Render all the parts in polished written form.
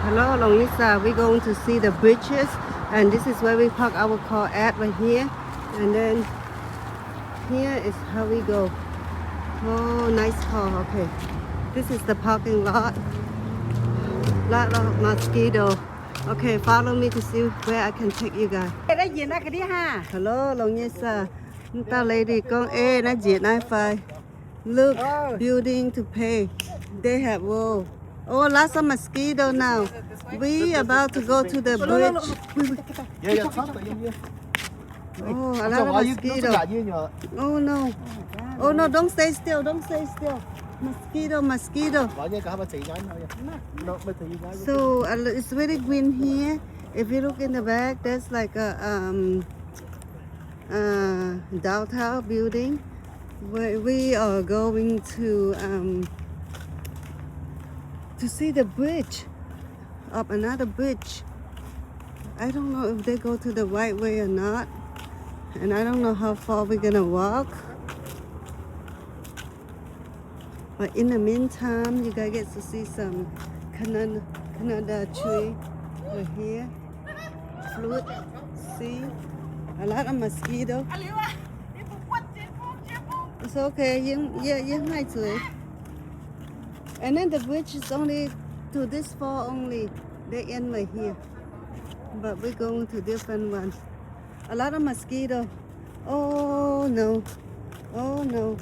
Hello, Longisa. We're going to see the bridges, and this is where we park our car at right here. And then here is how we go. Oh, nice car. Okay, this is the parking lot. Lot of mosquito. Okay, follow me to see where I can take you guys. Hello, Longisa. Tao lấy đi con ê nó diệt nó phải. Look, building to pay. They have whoa. Oh, lots of mosquito now. We about to go to the bridge. Oh, a lot of mosquito. Oh no. Oh no, don't stay still, don't stay still. Mosquito, mosquito. So it's very green here. If you look in the back, there's like a downtown building where we are going to see the bridge, up another bridge. I don't know if they go to the right way or not, and I don't know how far we're gonna walk. But in the meantime, you guys get to see some Canada tree over here. Fruit, see, a lot of mosquito. It's okay, you might see. And then the bridge is only to this far only. They end right here. But we're going to different ones. A lot of mosquito. Oh no. Oh no.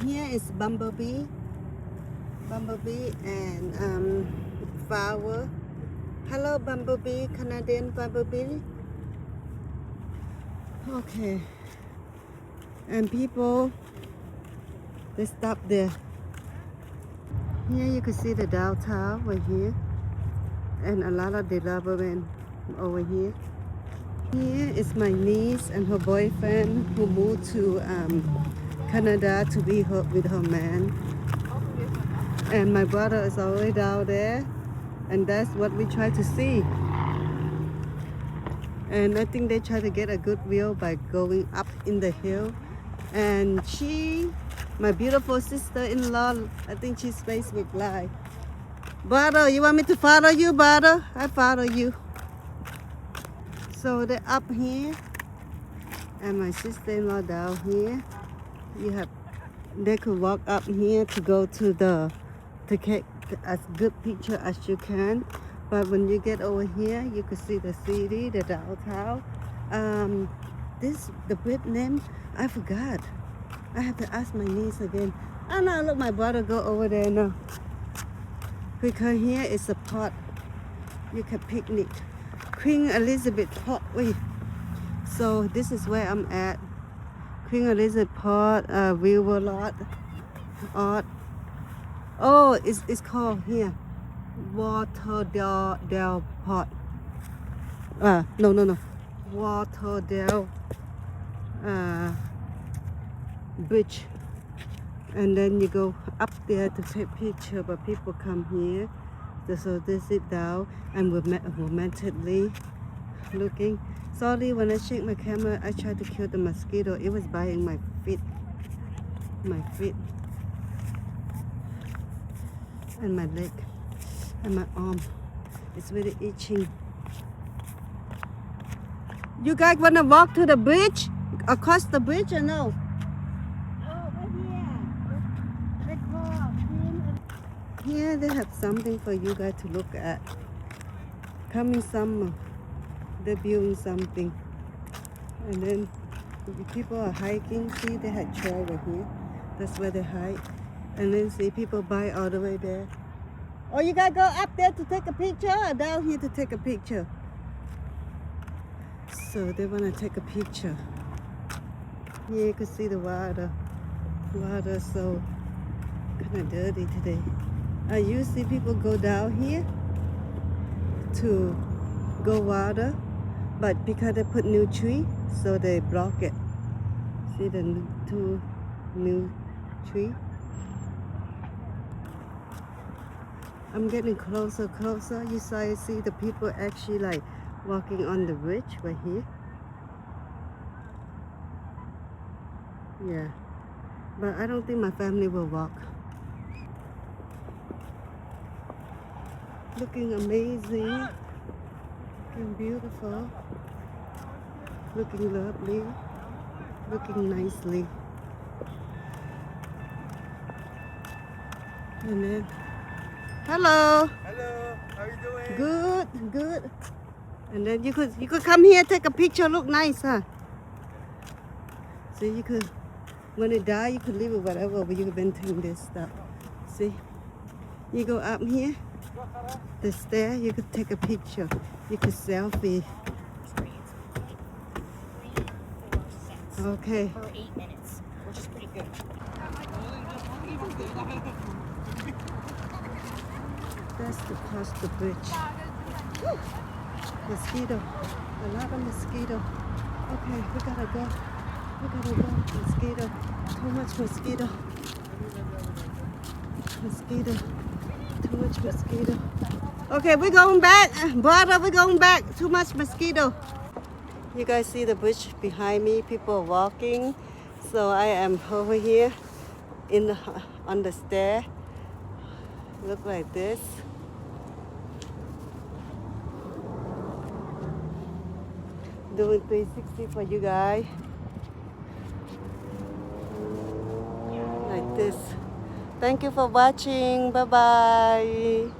Here is bumblebee. Bumblebee and flower. Hello bumblebee, Canadian bumblebee. Okay. And people, they stop there. Here you can see the downtown right here, and a lot of development over here. Here is my niece and her boyfriend who moved to Canada to be with her man. And my brother is already down there, and that's what we try to see. And I think they try to get a good view by going up in the hill. And my beautiful sister-in-law, I think she's Facebook Live. Brother, you want me to follow you, brother? I follow you. So they're up here, and my sister-in-law down here. They could walk up here to go to to get as good picture as you can. But when you get over here, you can see the city, the downtown. The bridge name, I forgot. I have to ask my niece again. Oh no, look, my brother go over there now. Because here is a pot. You can picnic. Queen Elizabeth Pot. Wait. So this is where I'm at. Queen Elizabeth Pot, River Lot. Art. Oh, it's called here. Walterdale Pot. No. Walterdale Bridge. And then you go up there to take picture, but people come here. So they sit down and romantically looking. Sorry, when I shake my camera, I tried to kill the mosquito. It was biting my feet. And my leg. And my arm. It's really itching. You guys wanna walk to the bridge? Across the bridge or no? Here they have something for you guys to look at. Coming summer, they're building something. And then people are hiking. See, they had trail right here. That's where they hike. And then see people buy all the way there. Oh, you gotta go up there to take a picture or down here to take a picture? So they wanna take a picture. Here you can see the water. Water so kind of dirty today. I usually people go down here to go water, but because they put new tree, so they block it. See the two new tree? I'm getting closer. You see the people actually like walking on the bridge right here. Yeah, but I don't think my family will walk. Looking amazing. Looking beautiful. Looking lovely. Looking nicely. And then, hello. Hello, how are you doing? Good, good. And then you could come here, take a picture, look nice, huh? So you could, when it die, you could leave it whatever, but you could maintain this stuff. See? You go up here, the stair, you could take a picture. You could selfie. Okay. For 8 minutes, which is pretty good. That's across the bridge. Woo! Mosquito. A lot of mosquito. Okay, we gotta go. We gotta go. Mosquito. Too much mosquito. Mosquito. Too much mosquito. Okay, we're going back. Brother, we're going back. Too much mosquito. You guys see the bridge behind me? People are walking. So I am over here on the stair. Look like this. Doing 360 for you guys. Like this. Thank you for watching. Bye bye.